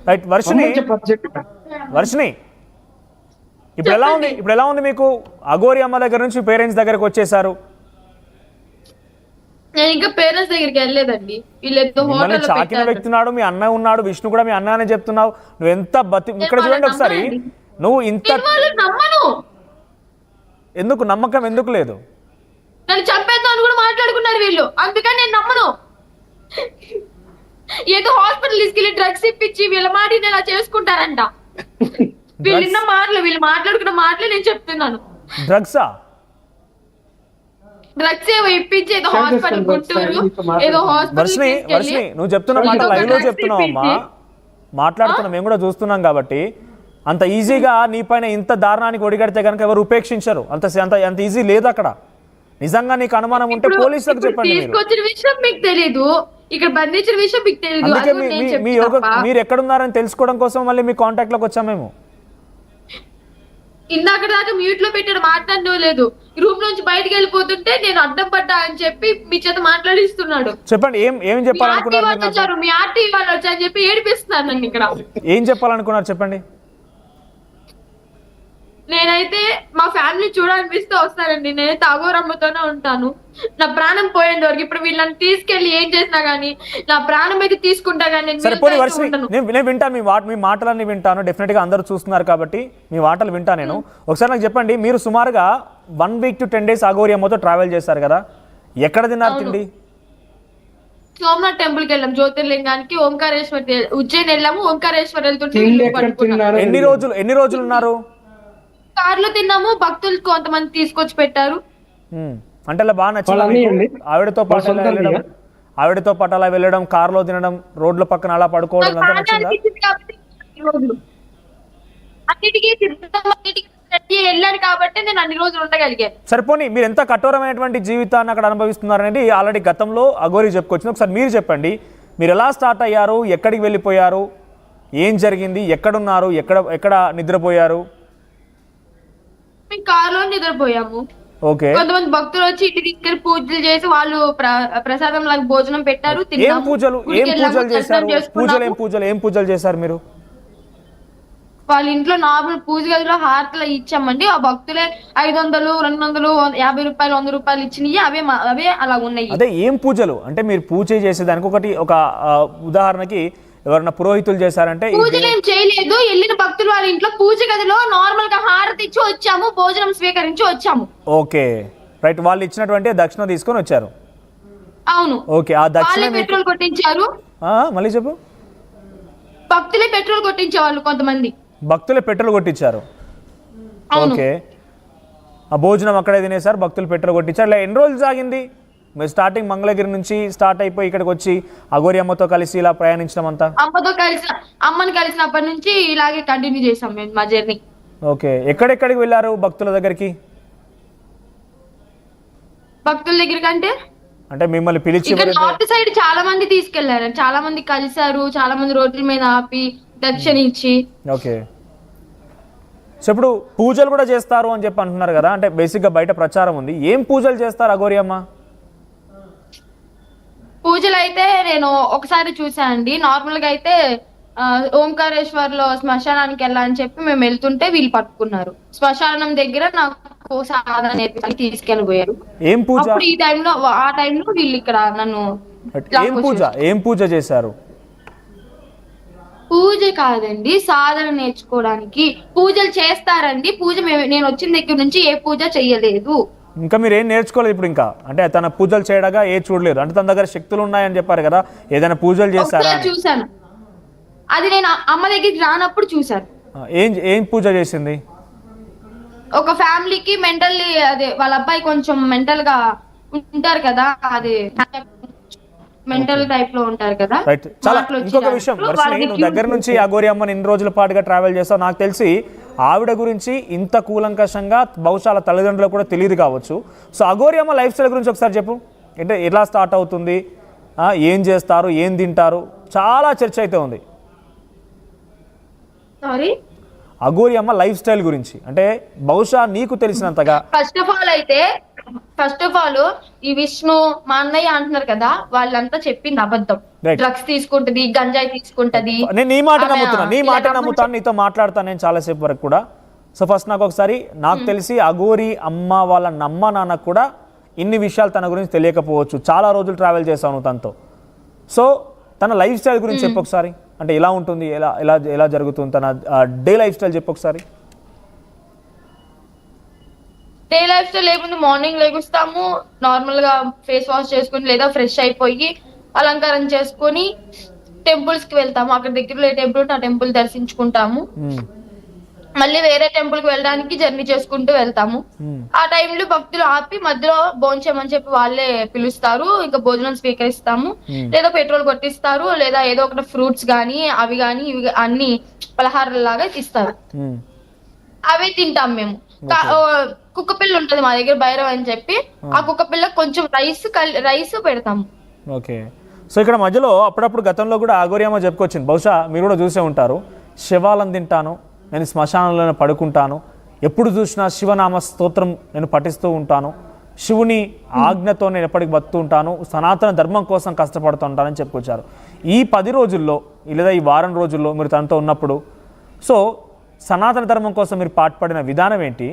Right Varshini ఇప్పుడు ఎలా ఉంది మీకు? అఘోరి అమ్మ దగ్గర నుంచి పేరెంట్స్ దగ్గరకు వచ్చేసారు. నేను ఇంకా పేరెంట్స్ దగ్గరికి వెళ్ళలేదండి. వీళ్ళు చాకిన వ్యక్తున్నాడు, మీ అన్న ఉన్నాడు, విష్ణు కూడా మీ అన్న అని చెప్తున్నావు. నువ్వు ఎంత ఇక్కడ చూడండి ఒకసారి, నువ్వు ఇంత ఎందుకు నమ్మకం ఎందుకు లేదు? నన్ను చంపేద్దామని కూడా మాట్లాడుకున్నారు వీళ్ళు, అందుకని నేను నమ్మను. ఏదో హాస్పిటల్ తీసుకెళ్లి డ్రగ్స్ ఇప్పించి వీళ్ళ మాట ఇలా చేసుకుంటారంట. వీళ్ళు మాట్లాడుకున్న మాటలే నేను చెప్తున్నాను. డ్రగ్సా? డ్రగ్స్ ఏవో ఇప్పించి ఏదో హాస్పిటల్ గుంటూరు ఏదో హాస్పిటల్ నువ్వు చెప్తున్న మాట లైవ్ లో చెప్తున్నావు అమ్మా, మాట్లాడుతున్నా మేము కూడా చూస్తున్నాం. కాబట్టి అంత ఈజీగా నీ పైన ఇంత దారుణానికి ఒడిగడితే కనుక ఎవరు ఉపేక్షించరు. అంత ఈజీ లేదు అక్కడ. నిజంగా నీకు అనుమానం ఉంటే పోలీసులకు చెప్పండి. తీసుకొచ్చిన విషయం మీకు తెలీదు, ఇక్కడ బంధించిన విషయం మీకు తెలీదు. మీరు ఎక్కడున్నారని తెలుసుకోవడం కోసం మళ్ళీ మీ కాంటాక్ట్ లోకి వచ్చాం మేము. ఇందాక దాకా మ్యూట్ లో పెట్టాడు, మాట్లాడడం లేదు. రూమ్ నుంచి బయటకు వెళ్ళిపోతుంటే నేను అడ్డం పడ్డా అని చెప్పి మీ చేత మాట్లాడిస్తున్నాడు. చెప్పండి ఏం చెప్పాలనుకున్నారు? మీ ఆర్టీ వాళ్ళు వచ్చారని చెప్పి ఏడిపిస్తున్నారు నన్ను ఇక్కడ. ఏం చెప్పాలనుకున్నారు చెప్పండి. నేనైతే మా ఫ్యామిలీ చూడాలనిపిస్తే వస్తానండి. నేనైతే అఘోరమ్మతోనే ఉంటాను నా ప్రాణం పోయేంత వరకు. ఇప్పుడు వీళ్ళని తీసుకెళ్లి ఏం చేసినా గానీ నా ప్రాణం అయితే తీసుకుంటా గానీ నేను వింటాను. మీ మాటలన్నీ వింటాను. డెఫినెట్ గా అందరూ చూస్తున్నారు కాబట్టి మీ మాటలు వింటా నేను. ఒకసారి నాకు చెప్పండి, మీరు సుమారుగా 1 week to 10 days అఘోరి అమ్మతో ట్రావెల్ చేశారు కదా, ఎక్కడ తిన్నారు తిండి? సోమనాథ్ టెంపుల్ కి వెళ్ళాం, జ్యోతిర్లింగానికి. ఓంకారేశ్వర్ ఉజ్జయిన్ వెళ్ళాము. ఓంకారేశ్వర్ వెళ్తుంటే ఎన్ని రోజులు ఉన్నారు? కార్లో తిన్నాము. భక్తులు కొంతమంది తీసుకొచ్చి పెట్టారు. అంటే అలా బాగా నచ్చింది ఆవిడతో పాటు అలా వెళ్ళడం, కార్లో తినడం, రోడ్ల పక్కన అలా పడుకోవడం వెళ్ళాను కాబట్టి నేను అన్ని రోజులు ఉండగలిగాను. సరిపోని మీరు ఎంత కఠోరమైనటువంటి జీవితాన్ని అక్కడ అనుభవిస్తున్నారు అనేది ఆల్రెడీ గతంలో అఘోరి చెప్పుకొచ్చింది. ఒకసారి మీరు చెప్పండి, మీరు ఎలా స్టార్ట్ అయ్యారు, ఎక్కడికి వెళ్ళిపోయారు, ఏం జరిగింది, ఎక్కడున్నారు, ఎక్కడ నిద్రపోయారు? మేము కారులో నిద్రపోయాము. కొంతమంది భక్తులు వచ్చి ఇంటి తీసుకెళ్లి పూజలు చేసి వాళ్ళు ప్రసాదం లాగా భోజనం పెట్టారు. ఏం పూజలు చేశారు మీరు? వాళ్ళ ఇంట్లో నార్మల్ పూజ గదిలో హారతలు ఇచ్చామండి. ఆ భక్తులే 500, 200, 50 రూపాయలు, 100 రూపాయలు ఇచ్చినాయి. అవే అలా ఉన్నాయి. అదే ఏం పూజలు అంటే మీరు పూజ చేసేదానికి ఒక ఉదాహరణకి ఎవరైనా పురోహితులు చేశారంటే? పూజలు ఏం చేయలేదు. వెళ్ళిన భక్తులు వాళ్ళ ఇంట్లో పూజ గదిలో నార్మల్ గా హారతి ఇచ్చి వచ్చాము, భోజనం స్వీకరించి వచ్చాము. Okay right. వాళ్ళు ఇచ్చినటువంటి దక్షిణ తీసుకొని వచ్చారు. అవును. ఓకే. ఆ దక్షిణ పెట్రోల్ కొట్టించారు. మళ్ళీ చెప్పు. భక్తులే పెట్రోల్ కొట్టించేవాళ్ళు, కొంతమంది భక్తులే పెట్రోల్ కొట్టించారు. ఓకే. ఆ భోజనం అక్కడే తినేసారు, భక్తులు పెట్రోల్ కొట్టించారు. ఇలా ఎన్ని రోజులు సాగింది? మీరు స్టార్టింగ్ మంగళగిరి నుంచి స్టార్ట్ అయిపోయి ఇక్కడికి వచ్చి అఘోరి అమ్మతో కలిసి ఇలా ప్రయాణించడం అంతా? అమ్మని కలిసినప్పటి నుంచి ఇలాగే కంటిన్యూ చేసాం మేము మా జర్నీ. ఓకే. ఎక్కడెక్కడికి వెళ్ళారు భక్తుల దగ్గరికి? భక్తుల దగ్గరికి అంటే మిమ్మల్ని పిలిచి నార్త్ సైడ్ చాలా మంది తీసుకెళ్లారు, చాలా మంది కలిసారు, చాలా మంది రోడ్ల మీద ఆపి దక్షిణ ఇచ్చి. ఓకే. సో ఇప్పుడు పూజలు కూడా చేస్తారు అని చెప్పి అంటున్నారు కదా, అంటే బేసిక్ గా బయట ప్రచారం ఉంది. ఏం పూజలు చేస్తారు అఘోరి అమ్మ? పూజలు అయితే నేను ఒకసారి చూసానండి. నార్మల్ గా అయితే ఓంకారేశ్వర్ లో శ్మశానానికి వెళ్ళాలని చెప్పి మేము వెళ్తుంటే వీళ్ళు పట్టుకున్నారు. శ్మశానం దగ్గర నాకు సాధన నేర్పించి తీసుకెళ్ళిపోయారు. ఏం పూజ? ఆ టైంలో వీళ్ళు ఇక్కడ నన్ను ఏం పూజ చేశారు? పూజ కాదండి, సాధన నేర్చుకోవడానికి పూజలు చేస్తారండి. పూజ నేను వచ్చిన దగ్గర నుంచి ఏ పూజ చెయ్యలేదు. ఇంకా మీరు ఏం నేర్చుకోలేదు ఇప్పుడు? ఇంకా అంటే తన పూజలు చేయడగా ఏ చూడలేదు అంటే తన దగ్గర శక్తులు ఉన్నాయని చెప్పారు కదా, ఏదైనా పూజలు చేస్తారా? చూసాను, అది నేను అమ్మ దగ్గరికి రానప్పుడు చూసాను. ఏం పూజ చేసింది? ఒక ఫ్యామిలీకి మెంటల్లీ అదే వాళ్ళ అబ్బాయి కొంచెం మెంటల్ గా ఉంటారు కదా, అది మెంటల్ టైప్ లో ఉంటారు కదా. ఇంకొక విషయం, నువ్వు దగ్గర నుంచి అఘోరి అమ్మని ఇన్ని రోజుల పాటుగా ట్రావెల్ చేస్తావు. నాకు తెలిసి ఆవిడ గురించి ఇంత కూలంకషంగా బహుశా తల్లిదండ్రులకు కూడా తెలియదు కావచ్చు. సో అఘోరి అమ్మ లైఫ్ స్టైల్ గురించి ఒకసారి చెప్పు. అంటే ఎలా స్టార్ట్ అవుతుంది, ఏం చేస్తారు, ఏం తింటారు, చాలా చర్చ అయితే ఉంది. అఘోరి అమ్మ లైఫ్ స్టైల్ గురించి అంటే బహుశా నీకు తెలిసినంతగా. ఫస్ట్ ఆఫ్ ఆల్ అయితే ఫస్ట్ ఆఫ్ ఆల్ ఈ విష్ణు మా అన్నయ్య అంటున్నారు కదా, వాళ్ళంతా చెప్పింది అబద్ధం. Right. డ్రగ్స్ తీసుకుంటది, గంజాయి తీసుకుంటది. నేను నీ మాట ఆమె నమ్ముతున్నా, నీ ఇలా మాట రమ్మని నమ్ముతాను, నీతో మాట్లాడతాను నేను చాలాసేపు వరకు కూడా. సో ఫస్ట్ నాకు ఒకసారి, నాకు తెలిసి అఘోరి అమ్మ వాళ్ళ నాన్నకు కూడా ఇన్ని విషయాలు తన గురించి తెలియకపోవచ్చు. చాలా రోజులు ట్రావెల్ చేశాను తనతో. సో తన లైఫ్ స్టైల్ గురించి చెప్పు ఒకసారి. అంటే ఎలా ఉంటుంది, ఎలా ఎలా ఎలా జరుగుతుంది తన డే లైఫ్ స్టైల్ చెప్పు ఒకసారి. డే లైఫ్ స్టైల్ ఏముంది, మార్నింగ్ లెగుస్తాము, నార్మల్ గా ఫేస్ వాష్ చేసుకుని లేదా ఫ్రెష్ అయిపోయి అలంకారం చేసుకొని టెంపుల్స్ కి వెళ్తాము. అక్కడ దగ్గరలో ఏ టెంపుల్ ఉంటే ఆ టెంపుల్ దర్శించుకుంటాము. మళ్ళీ వేరే టెంపుల్ కి వెళ్ళడానికి జర్నీ చేసుకుంటూ వెళ్తాము. ఆ టైంలో భక్తులు ఆపి మధ్యలో భోంచేమని చెప్పి వాళ్ళే పిలుస్తారు. ఇంకా భోజనం స్వీకరిస్తాము. లేదా పెట్రోల్ కొట్టిస్తారు, లేదా ఏదో ఒకటి ఫ్రూట్స్ గానీ అవి గానీ ఇవి అన్ని పలహారాల లాగా ఇస్తారు. అవే తింటాం మేము. కుక్క పిల్ల ఉంటది మా దగ్గర, భైరవ్ అని చెప్పి, ఆ కుక్క పిల్ల కొంచెం రైస్ పెడతాము. ఓకే. సో ఇక్కడ మధ్యలో అప్పుడప్పుడు గతంలో కూడా అఘోరి అమ్మ చెప్పుకొచ్చింది, బహుశా మీరు కూడా చూసే ఉంటారు, శివాలను తింటాను, నేను శ్మశానంలోనే పడుకుంటాను, ఎప్పుడు చూసినా శివనామ స్తోత్రం నేను పఠిస్తూ ఉంటాను, శివుని ఆజ్ఞతో నేను ఎప్పటికి బతుకుతూ ఉంటాను, సనాతన ధర్మం కోసం కష్టపడుతూ ఉంటానని చెప్పుకొచ్చారు. ఈ 10 రోజుల్లో లేదా ఈ వారం రోజుల్లో మీరు తనతో ఉన్నప్పుడు, సో సనాతన ధర్మం కోసం మీరు పాటుపడిన విధానం ఏంటి?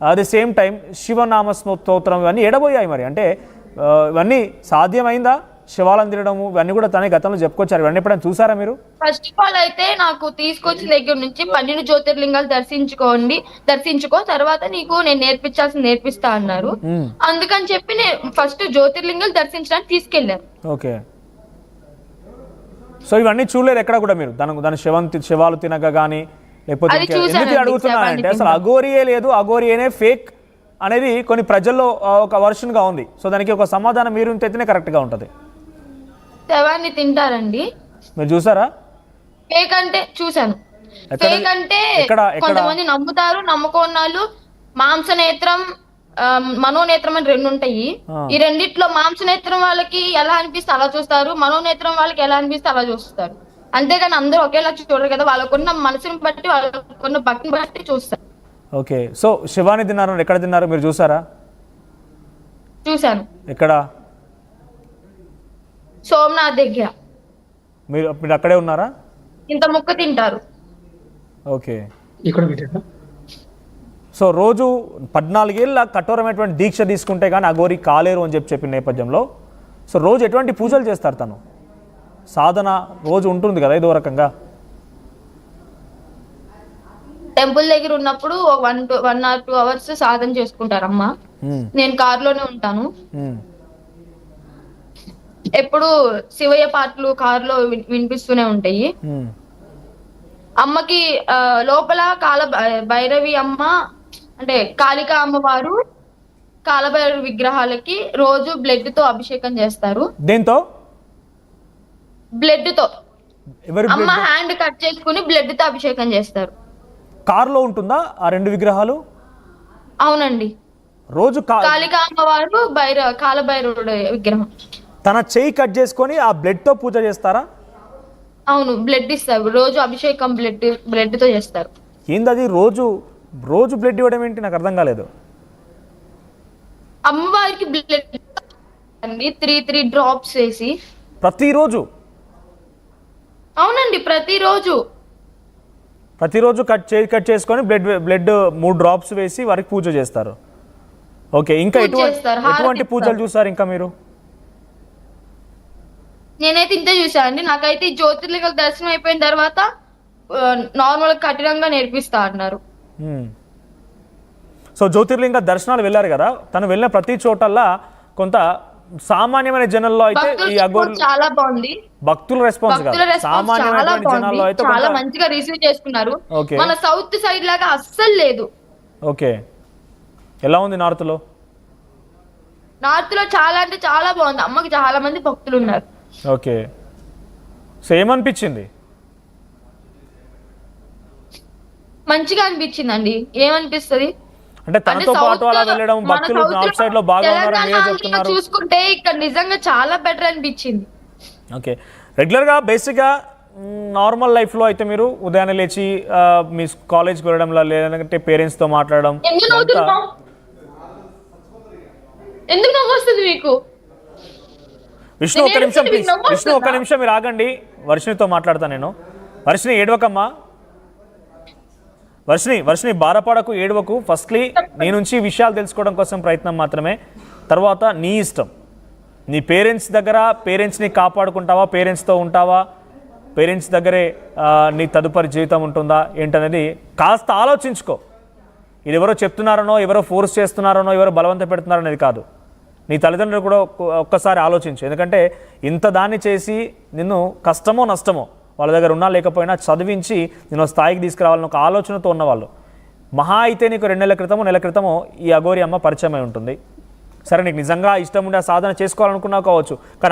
అట్ ది సేమ్ టైం శివనామ స్తోత్రం ఇవన్నీ ఎడబోయాయి మరి, అంటే ఇవన్నీ సాధ్యమైందా? శివాలను తినడము ఇవన్నీ కూడా తనే గతంలో చెప్పుకొచ్చారు. ఇవన్నీ ఎప్పుడైనా చూసారా మీరు? ఫస్ట్ ఆఫ్ ఆల్ అయితే నాకు తీసుకొచ్చిన దగ్గర నుంచి 12 జ్యోతిర్లింగాలు దర్శించుకో, తర్వాత నీకు నేను నేర్పించాల్సింది నేర్పిస్తా అన్నారు. అందుకని చెప్పి నేను ఫస్ట్ జ్యోతిర్లింగాలు దర్శించడానికి తీసుకెళ్లారు. ఓకే. సో ఇవన్నీ చూడలేదు ఎక్కడ కూడా మీరు? దాని శివాలు తినక కానీ లేకపోతే ఎందుకు అడుగుతున్నానంటే, అసలు అఘోరియే లేదు, అఘోరియేనే ఫేక్ అనేది కొన్ని ప్రజల్లో ఒక వర్షన్గా ఉంది. సో దానికి ఒక సమాధానం మీరు తెచ్చినే కరెక్ట్గా ఉంటుంది. శవాన్ని తింటారండి. మీరు చూసారా? ఫేక్ అంటే చూసాను. ఫేక్ అంటే కొంతమంది నమ్ముతారు, నమ్ముకున్నాళ్ళు. మాంసనేత్రం, మనోనేత్రం అని 2 ఉంటాయి. ఈ రెండిట్లో మాంసనేత్రం వాళ్ళకి ఎలా అనిపిస్తే అలా చూస్తారు, మనోనేత్రం వాళ్ళకి ఎలా అనిపిస్తే అలా చూస్తారు. అంతేగాని అందరూ ఒకేలా చూడరు కదా, వాళ్ళకున్న మనసుని బట్టి వాళ్ళకున్న భక్తిని బట్టి చూస్తారు. ఓకే. సో శివాని తిన్నారు, ఎక్కడ తిన్నారు మీరు చూసారా? చూశాను. ఎక్కడ? సోమనాథ్ దగ్గర. మీరు అక్కడే ఉన్నారా? ఇంత ముక్క తింటారు. ఓకే. సో రోజు 14 ఏళ్ళ కఠోరమైనటువంటి దీక్ష తీసుకుంటే కానీ అఘోరి కాలేరు అని చెప్పిన నేపథ్యంలో, సో రోజు ఎటువంటి పూజలు చేస్తారు తను? సాధన రోజు ఉంటుంది కదా ఏదో రకంగా. టెంపుల్ దగ్గర ఉన్నప్పుడు 1 or 2 hours సాధన చేసుకుంటారమ్మ. నేను కారులోనే ఉంటాను. ఎప్పుడు శివయ్య పాటలు కారులో వినిపిస్తూనే ఉంటాయి. అమ్మకి లోపల భైరవి అమ్మ అంటే కాళికా అమ్మవారు కాలభైరవి విగ్రహాలకి రోజు బ్లడ్ తో అభిషేకం చేస్తారు. దేంతో? బ్లడ్ తో. అమ్మ హ్యాండ్ కట్ చేసుకుని బ్లడ్ తో అభిషేకం చేస్తారు. కారులో ఉంటుందా ఆ 2 విగ్రహాలు? అవునండి. రోజు కాళికా అమ్మవారు కాలభైరవుడు విగ్రహం. తన చెయ్యి కట్ చేసుకొని ఆ బ్లడ్ తో పూజ చేస్తారా? అవును, బ్లడ్ ఇస్తారు రోజు, అభిషేకం బ్లడ్ తో చేస్తారు. ఏంది రోజు బ్లడ్ ఇవ్వడం ఏంటి? నాకు అర్థం కాలేదు. అమ్మవారికి బ్లడ్ అండి 3 drops వేసి ప్రతిరోజు. అవునండి, ప్రతిరోజు కట్ చేసుకొని బ్లడ్ 3 drops వేసి వారికి పూజ చేస్తారు. ఓకే. ఇంకా ఎటువంటి పూజలు చూసారు ఇంకా మీరు? నేనైతే ఇంతే చూసానండి. నాకైతే జ్యోతిర్లింగ దర్శనం అయిపోయిన తర్వాత నార్మల్ కఠినంగా నేర్పిస్తా అన్నారు. సో జ్యోతిర్లింగ దర్శనాలు వెళ్ళారు కదా, తను వెళ్ళిన ప్రతి చోటల్లా కొంత సామాన్యమైన జనాల్లో అయితే ఈ అఘోరి చాలా బాగుంది. భక్తుల రెస్పాన్స్ సామాన్యమైన జనాల్లో అయితే చాలా మంచిగా రిసీవ్ చేసుకున్నారు. మన సౌత్ సైడ్ లాగా అస్సలు లేదు. ఓకే. ఎలా ఉంది నార్త్ లో? చాలా అంటే చాలా బాగుంది. అమ్మకి చాలా మంది భక్తులు ఉన్నారు. ఓకే. సో ఏమనిపించింది? మంచిగా అనిపించిందండి. ఏమనిపిస్తుంది అంటే తనతో పాటు అలా వెళ్ళడం, భక్తులు నార్త్ సైడ్ లో బాగా ఉన్నారని మీరే చెప్తున్నారు. చూసుకుంటే ఇక్కడ నిజంగా చాలా బెటర్ అనిపించింది. ఓకే. రెగ్యులర్ గా బేసిక్ గా నార్మల్ లైఫ్ లో అయితే మీరు ఉదయాన్నే లేచి మీ కాలేజ్కి వెళ్ళడం లేదంటే పేరెంట్స్ తో మాట్లాడడం ఎందుకు నవ్వు వస్తుంది మీకు? విష్ణు ఒక్క నిమిషం ప్లీజ్, విష్ణు ఒక్క నిమిషం మీరు ఆగండి, వర్షినితో మాట్లాడతాను నేను. వర్షిని ఏడవకమ్మా, వర్షిని బాధపడకు, ఏడవకు. ఫస్ట్లీ నీ నుంచి విషయాలు తెలుసుకోవడం కోసం ప్రయత్నం మాత్రమే, తర్వాత నీ ఇష్టం. నీ పేరెంట్స్ దగ్గర పేరెంట్స్ని కాపాడుకుంటావా, పేరెంట్స్తో ఉంటావా, పేరెంట్స్ దగ్గరే నీ తదుపరి జీవితం ఉంటుందా ఏంటనేది కాస్త ఆలోచించుకో. ఇది ఎవరో చెప్తున్నారనో, ఎవరో ఫోర్స్ చేస్తున్నారనో, ఎవరో బలవంత పెడుతున్నారనేది కాదు. నీ తల్లిదండ్రులు కూడా ఒక్కసారి ఆలోచించు. ఎందుకంటే ఇంత దాన్ని చేసి నిన్ను కష్టమో నష్టమో వాళ్ళ దగ్గర ఉన్నా లేకపోయినా చదివించి నేను స్థాయికి తీసుకురావాలని ఒక ఆలోచనతో ఉన్నవాళ్ళు. మహా అయితే నీకు 2 నెలల క్రితమో నెల క్రితమో ఈ అఘోరి అమ్మ పరిచయం అయి ఉంటుంది. సరే, నీకు నిజంగా ఇష్టం ఉండే ఆ సాధన చేసుకోవాలనుకున్నావు కావచ్చు, కానీ